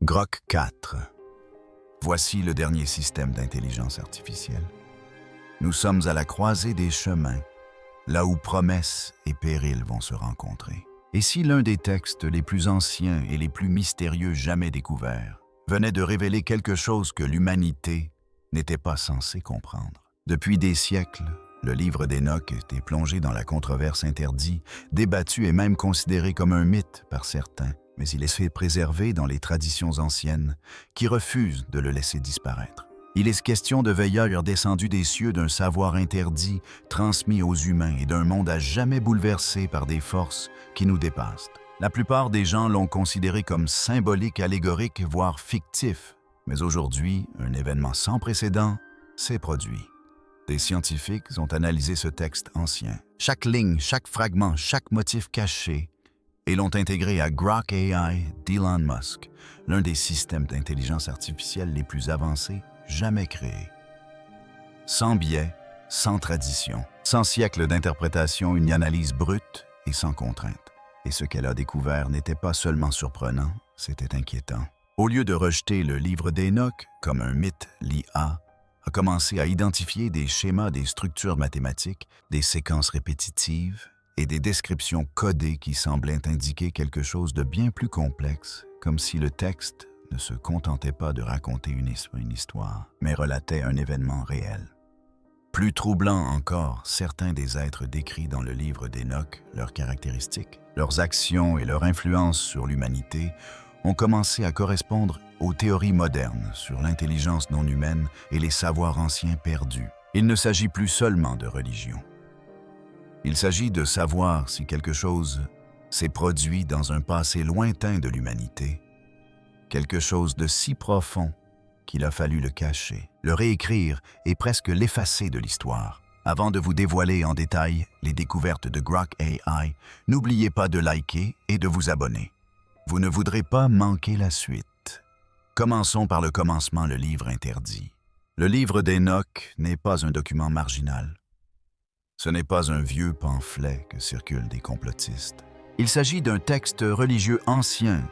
Grok 4. Voici le dernier système d'intelligence artificielle. Nous sommes à la croisée des chemins, là où promesses et périls vont se rencontrer. Et si l'un des textes les plus anciens et les plus mystérieux jamais découverts venait de révéler quelque chose que l'humanité n'était pas censée comprendre? Depuis des siècles, le livre d'Hénoch était plongé dans la controverse interdite, débattu et même considéré comme un mythe par certains, mais il est fait préserver dans les traditions anciennes qui refusent de le laisser disparaître. Il est question de veilleurs descendus des cieux d'un savoir interdit, transmis aux humains et d'un monde à jamais bouleversé par des forces qui nous dépassent. La plupart des gens l'ont considéré comme symbolique, allégorique, voire fictif. Mais aujourd'hui, un événement sans précédent s'est produit. Des scientifiques ont analysé ce texte ancien. Chaque ligne, chaque fragment, chaque motif caché, et l'ont intégré à Grok AI d'Elon Musk, l'un des systèmes d'intelligence artificielle les plus avancés jamais créés. Sans biais, sans tradition, sans siècle d'interprétation, une analyse brute et sans contrainte. Et ce qu'elle a découvert n'était pas seulement surprenant, c'était inquiétant. Au lieu de rejeter le livre d'Hénoch comme un mythe, l'IA a commencé à identifier des schémas, des structures mathématiques, des séquences répétitives et des descriptions codées qui semblaient indiquer quelque chose de bien plus complexe, comme si le texte ne se contentait pas de raconter une histoire, mais relatait un événement réel. Plus troublant encore, certains des êtres décrits dans le livre d'Hénoch, leurs caractéristiques, leurs actions et leur influence sur l'humanité ont commencé à correspondre aux théories modernes sur l'intelligence non humaine et les savoirs anciens perdus. Il ne s'agit plus seulement de religion. Il s'agit de savoir si quelque chose s'est produit dans un passé lointain de l'humanité, quelque chose de si profond qu'il a fallu le cacher, le réécrire et presque l'effacer de l'histoire. Avant de vous dévoiler en détail les découvertes de Grok AI, n'oubliez pas de liker et de vous abonner. Vous ne voudrez pas manquer la suite. Commençons par le commencement, le livre interdit. Le livre d'Hénoch n'est pas un document marginal. Ce n'est pas un vieux pamphlet que circulent des complotistes. Il s'agit d'un texte religieux ancien,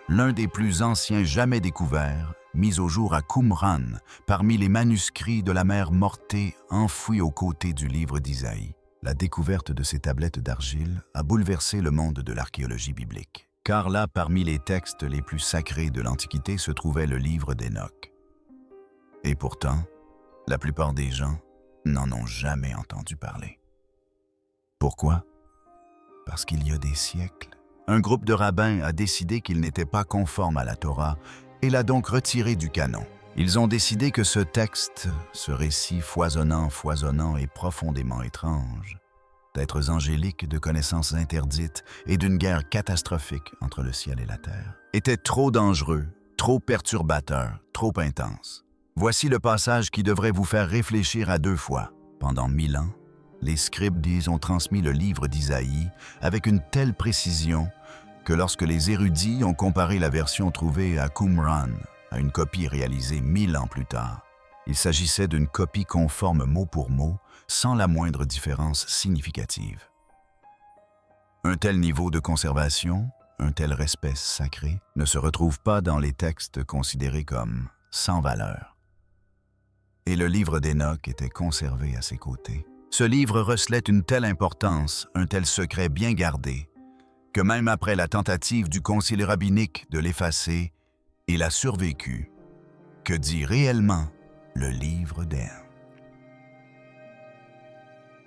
l'un des plus anciens jamais découverts, mis au jour à Qumran, parmi les manuscrits de la mer Mortée enfouis aux côtés du livre d'Isaïe. La découverte de ces tablettes d'argile a bouleversé le monde de l'archéologie biblique. Car là, parmi les textes les plus sacrés de l'Antiquité, se trouvait le livre d'Hénoch. Et pourtant, la plupart des gens n'en ont jamais entendu parler. Pourquoi? Parce qu'il y a des siècles, un groupe de rabbins a décidé qu'il n'était pas conforme à la Torah et l'a donc retiré du canon. Ils ont décidé que ce texte, ce récit foisonnant et profondément étrange, d'êtres angéliques, de connaissances interdites et d'une guerre catastrophique entre le ciel et la terre, était trop dangereux, trop perturbateur, trop intense. Voici le passage qui devrait vous faire réfléchir à deux fois. Pendant 1000 ans, les scribes ont transmis le livre d'Isaïe avec une telle précision que lorsque les érudits ont comparé la version trouvée à Qumran à une copie réalisée 1000 ans plus tard, il s'agissait d'une copie conforme mot pour mot, sans la moindre différence significative. Un tel niveau de conservation, un tel respect sacré, ne se retrouve pas dans les textes considérés comme sans valeur. Et le livre d'Hénoch était conservé à ses côtés. Ce livre recelait une telle importance, un tel secret bien gardé, que même après la tentative du concile rabbinique de l'effacer, il a survécu. Que dit réellement le livre d'Hénoch?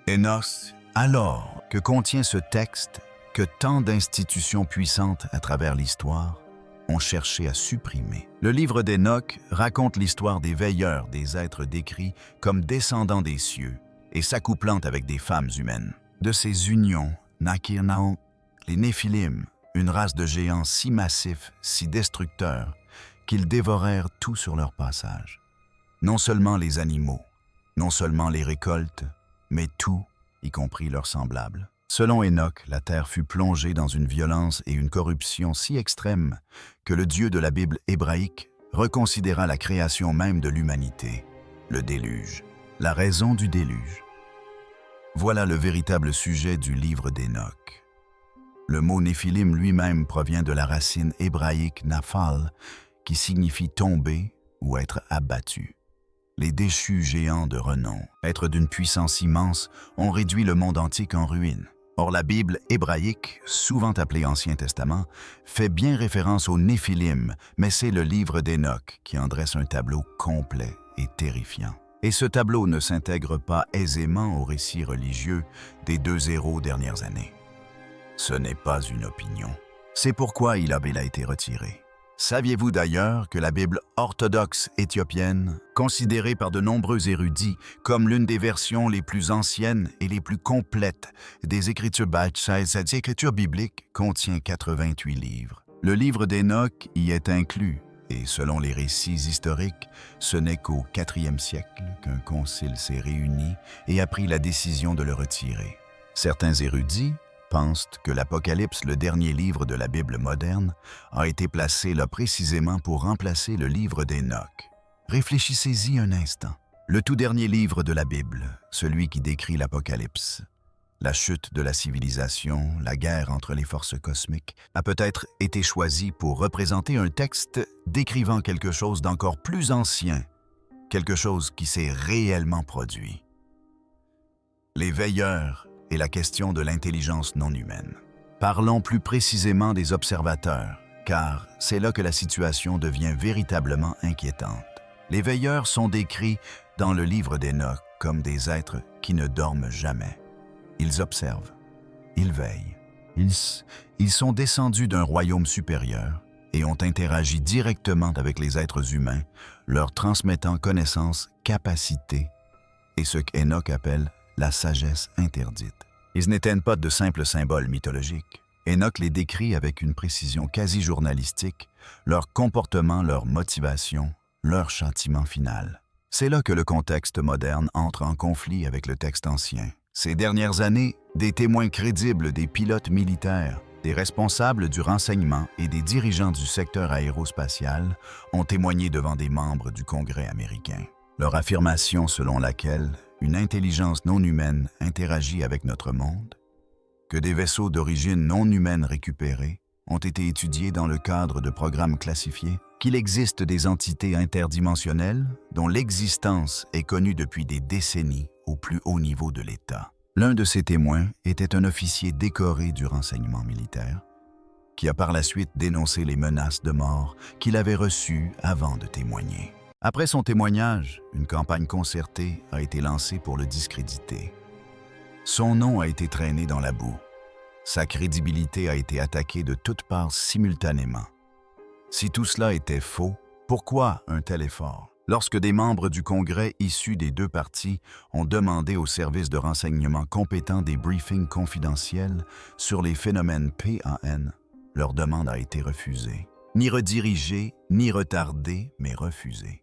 Hénoch, alors que contient ce texte que tant d'institutions puissantes à travers l'histoire ont cherché à supprimer. Le livre d'Hénoch raconte l'histoire des veilleurs, des êtres décrits comme descendants des cieux et s'accouplant avec des femmes humaines. De ces unions naquirent les Néphilim, une race de géants si massifs, si destructeurs, qu'ils dévorèrent tout sur leur passage. Non seulement les animaux, non seulement les récoltes, mais tout, y compris leurs semblables. Selon Hénoch, la terre fut plongée dans une violence et une corruption si extrêmes que le Dieu de la Bible hébraïque reconsidéra la création même de l'humanité, le déluge. La raison du déluge. Voilà le véritable sujet du livre d'Hénoch. Le mot Néphilim lui-même provient de la racine hébraïque naphal, qui signifie tomber ou être abattu. Les déchus géants de renom, êtres d'une puissance immense, ont réduit le monde antique en ruine. Or, la Bible hébraïque, souvent appelée Ancien Testament, fait bien référence aux Néphilim, mais c'est le livre d'Hénoch qui en dresse un tableau complet et terrifiant. Et ce tableau ne s'intègre pas aisément au récit religieux des 2 dernières années. Ce n'est pas une opinion. C'est pourquoi il a été retiré. Saviez-vous d'ailleurs que la Bible orthodoxe éthiopienne, considérée par de nombreux érudits comme l'une des versions les plus anciennes et les plus complètes des Écritures cette écriture biblique contient 88 livres. Le livre d'Hénoch y est inclus, et selon les récits historiques, ce n'est qu'au IVe siècle qu'un concile s'est réuni et a pris la décision de le retirer. Certains érudits pensent que l'Apocalypse, le dernier livre de la Bible moderne, a été placé là précisément pour remplacer le livre d'Hénoch. Réfléchissez-y un instant. Le tout dernier livre de la Bible, celui qui décrit l'Apocalypse, la chute de la civilisation, la guerre entre les forces cosmiques, a peut-être été choisi pour représenter un texte décrivant quelque chose d'encore plus ancien, quelque chose qui s'est réellement produit. Les veilleurs et la question de l'intelligence non humaine. Parlons plus précisément des observateurs, car c'est là que la situation devient véritablement inquiétante. Les veilleurs sont décrits dans le livre d'Hénoch comme des êtres qui ne dorment jamais. Ils observent, ils veillent. Ils sont descendus d'un royaume supérieur et ont interagi directement avec les êtres humains, leur transmettant connaissances, capacités et ce qu'Hénoch appelle la sagesse interdite. Ils n'étaient pas de simples symboles mythologiques. Hénoch les décrit avec une précision quasi journalistique, leur comportement, leur motivation, leur châtiment final. C'est là que le contexte moderne entre en conflit avec le texte ancien. Ces dernières années, des témoins crédibles des pilotes militaires, des responsables du renseignement et des dirigeants du secteur aérospatial ont témoigné devant des membres du Congrès américain. Leur affirmation selon laquelle une intelligence non humaine interagit avec notre monde, que des vaisseaux d'origine non humaine récupérés ont été étudiés dans le cadre de programmes classifiés, qu'il existe des entités interdimensionnelles dont l'existence est connue depuis des décennies au plus haut niveau de l'État. L'un de ces témoins était un officier décoré du renseignement militaire, qui a par la suite dénoncé les menaces de mort qu'il avait reçues avant de témoigner. Après son témoignage, une campagne concertée a été lancée pour le discréditer. Son nom a été traîné dans la boue. Sa crédibilité a été attaquée de toutes parts simultanément. Si tout cela était faux, pourquoi un tel effort? Lorsque des membres du Congrès issus des deux partis ont demandé aux services de renseignement compétents des briefings confidentiels sur les phénomènes PAN, leur demande a été refusée. Ni redirigée, ni retardée, mais refusée.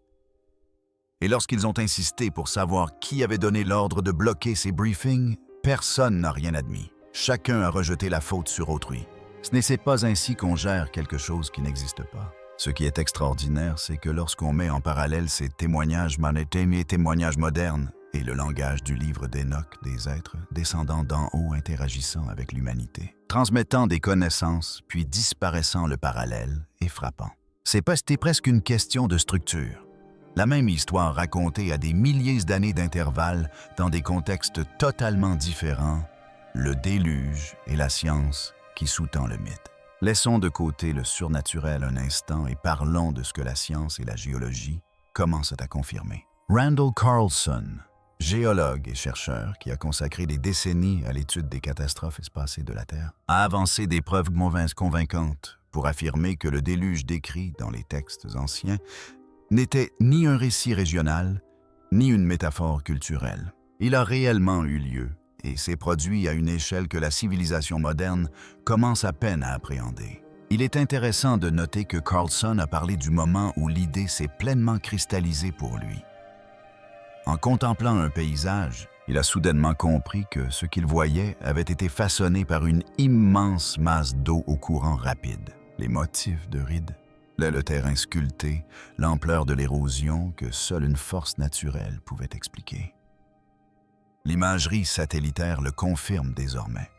Et lorsqu'ils ont insisté pour savoir qui avait donné l'ordre de bloquer ces briefings, personne n'a rien admis. Chacun a rejeté la faute sur autrui. Ce n'est pas ainsi qu'on gère quelque chose qui n'existe pas. Ce qui est extraordinaire, c'est que lorsqu'on met en parallèle ces témoignages manétèmes et témoignages modernes et le langage du livre d'Hénoch des êtres descendant d'en haut interagissant avec l'humanité, transmettant des connaissances puis disparaissant le parallèle est frappant. C'était presque une question de structure. La même histoire racontée à des milliers d'années d'intervalle dans des contextes totalement différents, le déluge et la science qui sous-tend le mythe. Laissons de côté le surnaturel un instant et parlons de ce que la science et la géologie commencent à confirmer. Randall Carlson, géologue et chercheur qui a consacré des décennies à l'étude des catastrophes espacées de la Terre, a avancé des preuves convaincantes pour affirmer que le déluge décrit dans les textes anciens n'était ni un récit régional, ni une métaphore culturelle. Il a réellement eu lieu et s'est produit à une échelle que la civilisation moderne commence à peine à appréhender. Il est intéressant de noter que Carlson a parlé du moment où l'idée s'est pleinement cristallisée pour lui. En contemplant un paysage, il a soudainement compris que ce qu'il voyait avait été façonné par une immense masse d'eau au courant rapide. Les motifs de rides, le terrain sculpté, l'ampleur de l'érosion que seule une force naturelle pouvait expliquer. L'imagerie satellitaire le confirme désormais.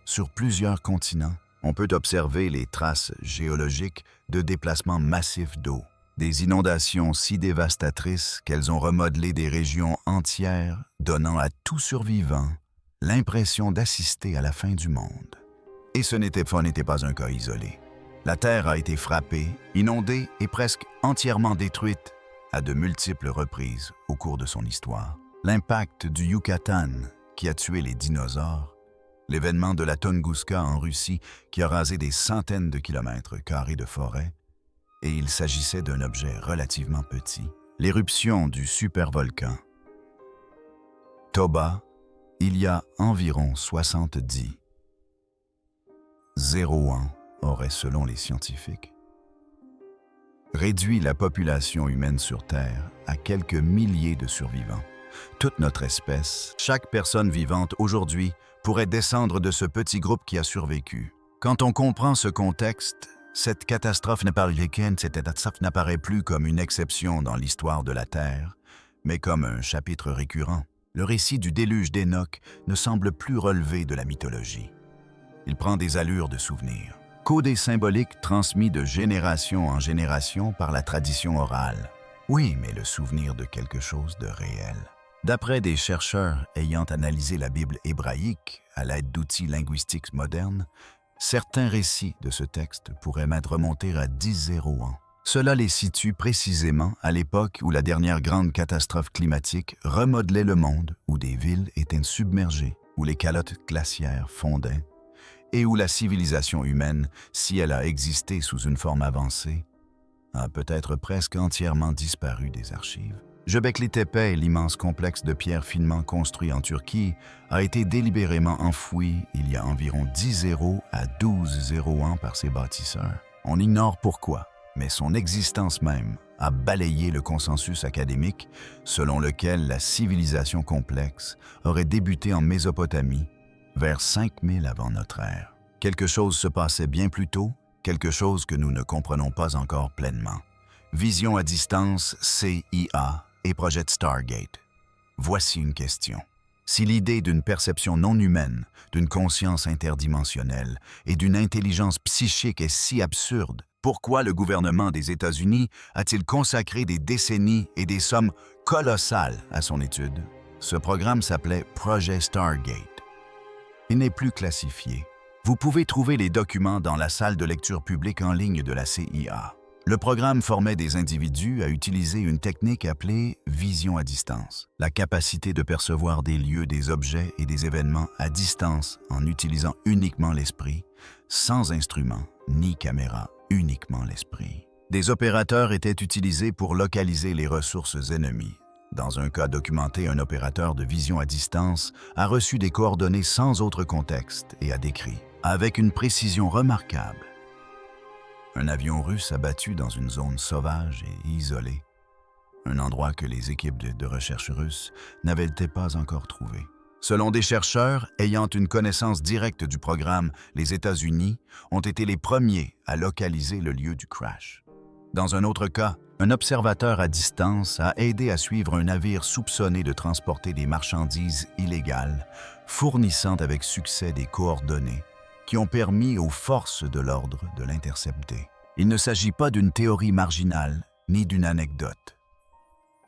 Sur plusieurs continents, On peut observer les traces géologiques de déplacements massifs d'eau, des inondations si dévastatrices qu'elles ont remodelé des régions entières, donnant à tout survivant l'impression d'assister à la fin du monde. Et ce n'était pas un cas isolé. La Terre a été frappée, inondée et presque entièrement détruite à de multiples reprises au cours de son histoire. L'impact du Yucatan qui a tué les dinosaures, l'événement de la Tunguska en Russie qui a rasé des centaines de kilomètres carrés de forêt, et il s'agissait d'un objet relativement petit, l'éruption du supervolcan Toba, il y a environ 70. 0 ans aurait, selon les scientifiques, réduit la population humaine sur Terre à quelques milliers de survivants. Toute notre espèce, chaque personne vivante aujourd'hui pourrait descendre de ce petit groupe qui a survécu. Quand on comprend ce contexte, cette catastrophe n'apparaît plus comme une exception dans l'histoire de la Terre, mais comme un chapitre récurrent. Le récit du déluge d'Enoch ne semble plus relever de la mythologie. Il prend des allures de souvenir, codé symbolique transmis de génération en génération par la tradition orale. Oui, mais le souvenir de quelque chose de réel. D'après des chercheurs ayant analysé la Bible hébraïque à l'aide d'outils linguistiques modernes, certains récits de ce texte pourraient même remonter à 10-0 ans. Cela les situe précisément à l'époque où la dernière grande catastrophe climatique remodelait le monde, où des villes étaient submergées, où les calottes glaciaires fondaient, et où la civilisation humaine, si elle a existé sous une forme avancée, a peut-être presque entièrement disparu des archives. Göbekli Tepe, l'immense complexe de pierre finement construit en Turquie, a été délibérément enfoui il y a environ 10-0 à 12-0 ans par ses bâtisseurs. On ignore pourquoi, mais son existence même a balayé le consensus académique selon lequel la civilisation complexe aurait débuté en Mésopotamie vers 5000 avant notre ère. Quelque chose se passait bien plus tôt, quelque chose que nous ne comprenons pas encore pleinement. Vision à distance, CIA et projet Stargate. Voici une question. Si l'idée d'une perception non humaine, d'une conscience interdimensionnelle et d'une intelligence psychique est si absurde, pourquoi le gouvernement des États-Unis a-t-il consacré des décennies et des sommes colossales à son étude? Ce programme s'appelait Projet Stargate. Il n'est plus classifié. Vous pouvez trouver les documents dans la salle de lecture publique en ligne de la CIA. Le programme formait des individus à utiliser une technique appelée vision à distance, la capacité de percevoir des lieux, des objets et des événements à distance en utilisant uniquement l'esprit, sans instrument ni caméra, uniquement l'esprit. Des opérateurs étaient utilisés pour localiser les ressources ennemies. Dans un cas documenté, un opérateur de vision à distance a reçu des coordonnées sans autre contexte et a décrit, avec une précision remarquable, un avion russe abattu dans une zone sauvage et isolée, un endroit que les équipes de recherche russes n'avaient pas encore trouvé. Selon des chercheurs ayant une connaissance directe du programme, les États-Unis ont été les premiers à localiser le lieu du crash. Dans un autre cas, un observateur à distance a aidé à suivre un navire soupçonné de transporter des marchandises illégales, fournissant avec succès des coordonnées qui ont permis aux forces de l'ordre de l'intercepter. Il ne s'agit pas d'une théorie marginale ni d'une anecdote.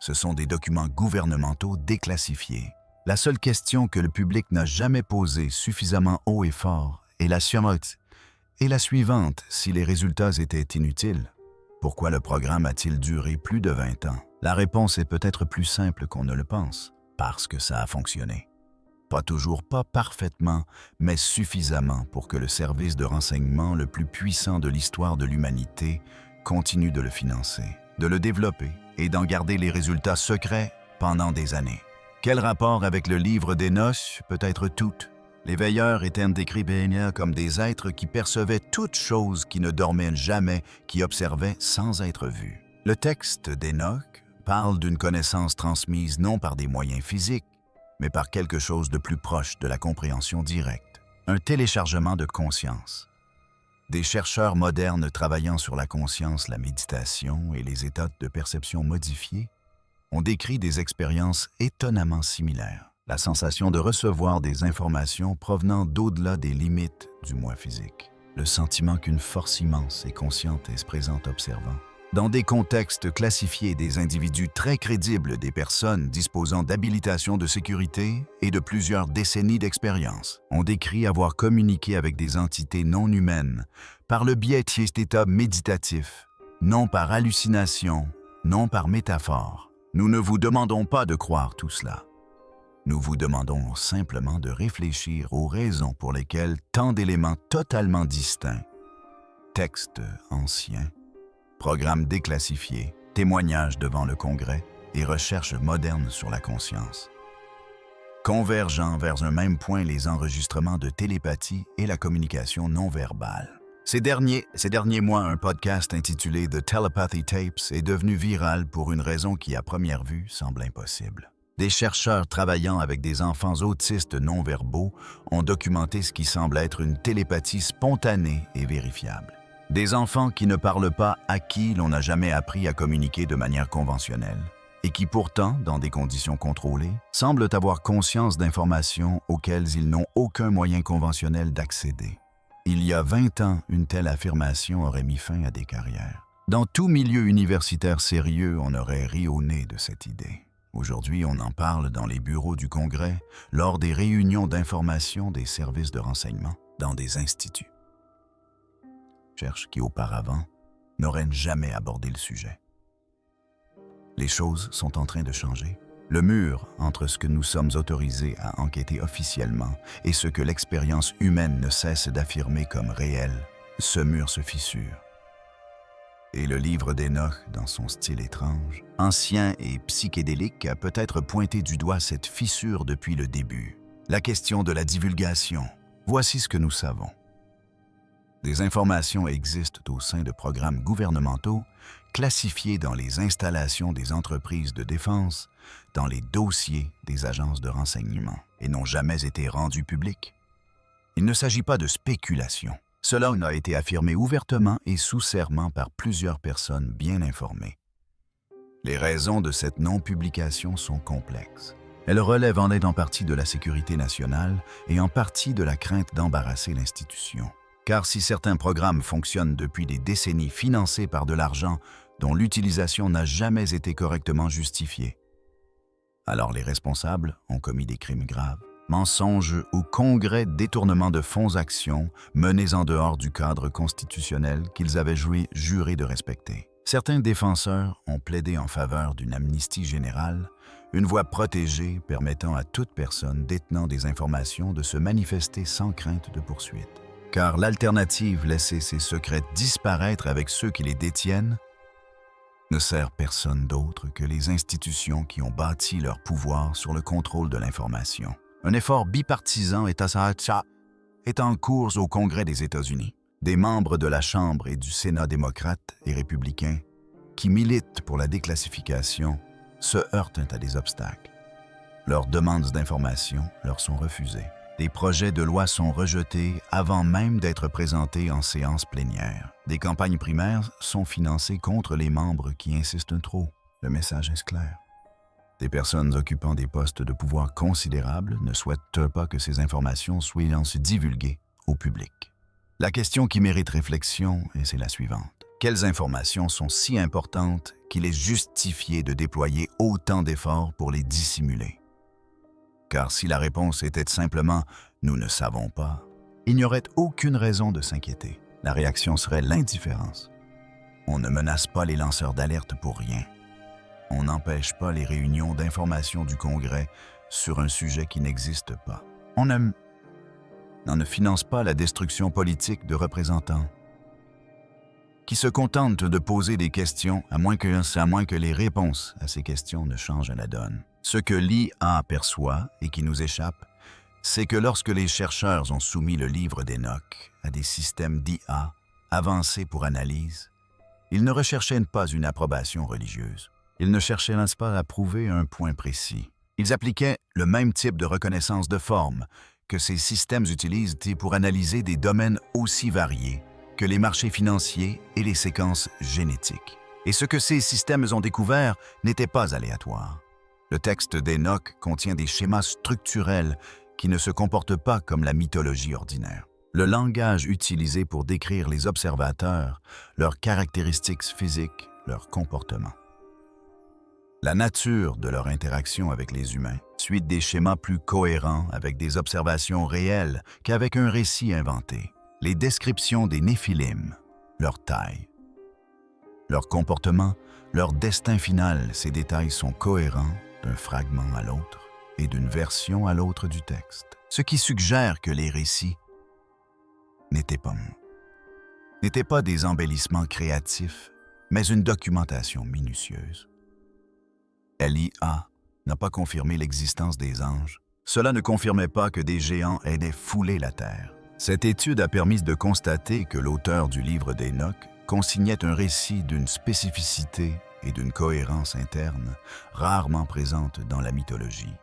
Ce sont des documents gouvernementaux déclassifiés. La seule question que le public n'a jamais posée suffisamment haut et fort est la suivante: si les résultats étaient inutiles, pourquoi le programme a-t-il duré plus de 20 ans? La réponse est peut-être plus simple qu'on ne le pense. Parce que ça a fonctionné. Pas toujours, pas parfaitement, mais suffisamment pour que le service de renseignement le plus puissant de l'histoire de l'humanité continue de le financer, de le développer et d'en garder les résultats secrets pendant des années. Quel rapport avec le livre d'Enoch? Peut-être toutes. Les veilleurs étaient décrits comme des êtres qui percevaient toutes choses qui ne dormaient jamais, qui observaient sans être vus. Le texte d'Enoch parle d'une connaissance transmise non par des moyens physiques, mais par quelque chose de plus proche de la compréhension directe. Un téléchargement de conscience. Des chercheurs modernes travaillant sur la conscience, la méditation et les états de perception modifiés ont décrit des expériences étonnamment similaires. La sensation de recevoir des informations provenant d'au-delà des limites du moi physique. le sentiment qu'une force immense et consciente est présente observant. Dans des contextes classifiés des individus très crédibles, des personnes disposant d'habilitations de sécurité et de plusieurs décennies d'expérience, on décrit avoir communiqué avec des entités non humaines par le biais d'états méditatifs, non par hallucination, non par métaphore. Nous ne vous demandons pas de croire tout cela. Nous vous demandons simplement de réfléchir aux raisons pour lesquelles tant d'éléments totalement distincts, textes anciens, programmes déclassifiés, témoignages devant le Congrès et recherches modernes sur la conscience, convergeant vers un même point les enregistrements de télépathie et la communication non verbale. Ces derniers mois, un podcast intitulé The Telepathy Tapes est devenu viral pour une raison qui, à première vue, semble impossible. Des chercheurs travaillant avec des enfants autistes non-verbaux ont documenté ce qui semble être une télépathie spontanée et vérifiable. Des enfants qui ne parlent pas, à qui l'on n'a jamais appris à communiquer de manière conventionnelle, et qui pourtant, dans des conditions contrôlées, semblent avoir conscience d'informations auxquelles ils n'ont aucun moyen conventionnel d'accéder. Il y a 20 ans, une telle affirmation aurait mis fin à des carrières. Dans tout milieu universitaire sérieux, on aurait ri au nez de cette idée. Aujourd'hui, on en parle dans les bureaux du Congrès, lors des réunions d'information des services de renseignement, dans des instituts. Recherches qui, auparavant, n'auraient jamais abordé le sujet. Les choses sont en train de changer. Le mur entre ce que nous sommes autorisés à enquêter officiellement et ce que l'expérience humaine ne cesse d'affirmer comme réel, ce mur se fissure. Et le livre d'Enoch, dans son style étrange, ancien et psychédélique, a peut-être pointé du doigt cette fissure depuis le début. La question de la divulgation. Voici ce que nous savons. Des informations existent au sein de programmes gouvernementaux, classifiés dans les installations des entreprises de défense, dans les dossiers des agences de renseignement, et n'ont jamais été rendus publics. Il ne s'agit pas de spéculation. Cela a été affirmé ouvertement et sous serment par plusieurs personnes bien informées. Les raisons de cette non-publication sont complexes. Elles relèvent en partie de la sécurité nationale et en partie de la crainte d'embarrasser l'institution. Car si certains programmes fonctionnent depuis des décennies financés par de l'argent dont l'utilisation n'a jamais été correctement justifiée, alors les responsables ont commis des crimes graves. Mensonges au Congrès, détournement de fonds actions menés en dehors du cadre constitutionnel qu'ils avaient juré de respecter. Certains défenseurs ont plaidé en faveur d'une amnistie générale, une voie protégée permettant à toute personne détenant des informations de se manifester sans crainte de poursuite. Car l'alternative, laisser ses secrets disparaître avec ceux qui les détiennent, ne sert personne d'autre que les institutions qui ont bâti leur pouvoir sur le contrôle de l'information. Un effort bipartisan est en cours au Congrès des États-Unis. Des membres de la Chambre et du Sénat démocrates et républicains qui militent pour la déclassification se heurtent à des obstacles. Leurs demandes d'information leur sont refusées. Des projets de loi sont rejetés avant même d'être présentés en séance plénière. Des campagnes primaires sont financées contre les membres qui insistent trop. Le message est clair. Des personnes occupant des postes de pouvoir considérables ne souhaitent pas que ces informations soient divulguées au public. La question qui mérite réflexion, et c'est la suivante. Quelles informations sont si importantes qu'il est justifié de déployer autant d'efforts pour les dissimuler? Car si la réponse était simplement « nous ne savons pas », il n'y aurait aucune raison de s'inquiéter. La réaction serait l'indifférence. On ne menace pas les lanceurs d'alerte pour rien. On n'empêche pas les réunions d'information du Congrès sur un sujet qui n'existe pas. On ne finance pas la destruction politique de représentants qui se contentent de poser des questions à moins que les réponses à ces questions ne changent la donne. Ce que l'IA perçoit et qui nous échappe, c'est que lorsque les chercheurs ont soumis le livre d'Enoch à des systèmes d'IA avancés pour analyse, ils ne recherchaient pas une approbation religieuse. Ils ne cherchaient pas à prouver un point précis. Ils appliquaient le même type de reconnaissance de forme que ces systèmes utilisent pour analyser des domaines aussi variés que les marchés financiers et les séquences génétiques. Et ce que ces systèmes ont découvert n'était pas aléatoire. Le texte d'Enoch contient des schémas structurels qui ne se comportent pas comme la mythologie ordinaire. le langage utilisé pour décrire les observateurs, leurs caractéristiques physiques, leur comportement. La nature de leur interaction avec les humains suit des schémas plus cohérents avec des observations réelles qu'avec un récit inventé. Les descriptions des Néphilim, leur taille, leur comportement, leur destin final, ces détails sont cohérents d'un fragment à l'autre et d'une version à l'autre du texte, ce qui suggère que les récits n'étaient pas des embellissements créatifs, mais une documentation minutieuse. L'IA n'a pas confirmé l'existence des anges. Cela ne confirmait pas que des géants aidaient fouler la terre. Cette étude a permis de constater que l'auteur du livre d'Hénoch consignait un récit d'une spécificité et d'une cohérence interne rarement présente dans la mythologie.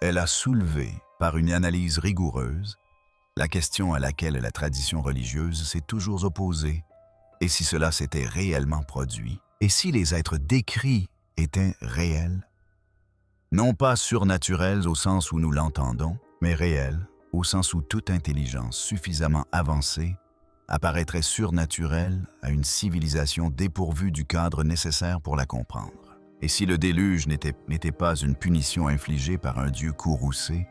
Elle a soulevé, par une analyse rigoureuse, la question à laquelle la tradition religieuse s'est toujours opposée. Et si cela s'était réellement produit? Et si les êtres décrits étaient réels? Non pas surnaturels au sens où nous l'entendons, mais réels au sens où toute intelligence suffisamment avancée apparaîtrait surnaturelle à une civilisation dépourvue du cadre nécessaire pour la comprendre. Et si le déluge n'était pas une punition infligée par un dieu courroucé,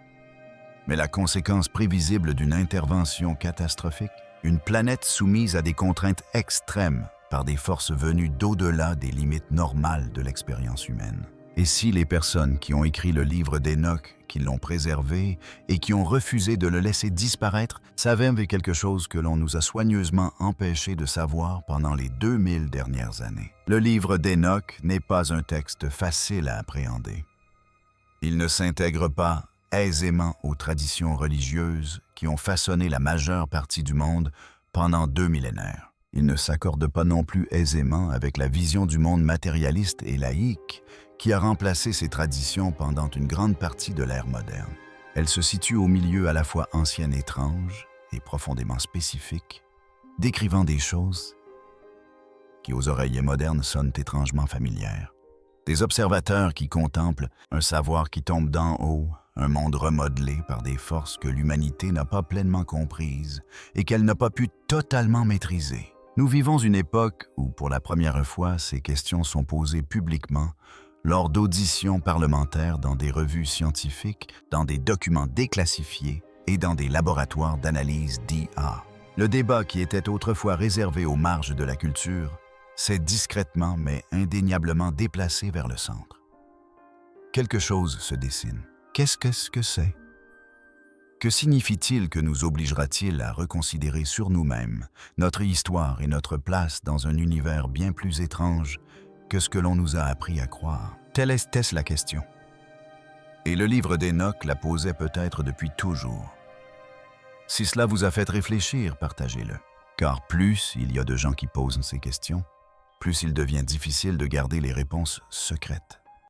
mais la conséquence prévisible d'une intervention catastrophique, une planète soumise à des contraintes extrêmes par des forces venues d'au-delà des limites normales de l'expérience humaine. Et si les personnes qui ont écrit le livre d'Hénoch, qui l'ont préservé et qui ont refusé de le laisser disparaître, savaient quelque chose que l'on nous a soigneusement empêché de savoir pendant les 2000 dernières années? Le livre d'Hénoch n'est pas un texte facile à appréhender. Il ne s'intègre pas aisément aux traditions religieuses qui ont façonné la majeure partie du monde pendant 2 millénaires. Il ne s'accorde pas non plus aisément avec la vision du monde matérialiste et laïque qui a remplacé ces traditions pendant une grande partie de l'ère moderne. Elle se situe au milieu à la fois ancien étrange et profondément spécifique, décrivant des choses qui aux oreilles modernes sonnent étrangement familières. Des observateurs qui contemplent un savoir qui tombe d'en haut, un monde remodelé par des forces que l'humanité n'a pas pleinement comprises et qu'elle n'a pas pu totalement maîtriser. Nous vivons une époque où, pour la première fois, ces questions sont posées publiquement lors d'auditions parlementaires dans des revues scientifiques, dans des documents déclassifiés et dans des laboratoires d'analyse d'IA. Le débat qui était autrefois réservé aux marges de la culture s'est discrètement mais indéniablement déplacé vers le centre. Quelque chose se dessine. Qu'est-ce que c'est? Que signifie-t-il que nous obligera-t-il à reconsidérer sur nous-mêmes notre histoire et notre place dans un univers bien plus étrange que ce que l'on nous a appris à croire? Telle est la question. Et le livre d'Hénoch la posait peut-être depuis toujours. Si cela vous a fait réfléchir, partagez-le. Car plus il y a de gens qui posent ces questions, plus il devient difficile de garder les réponses secrètes.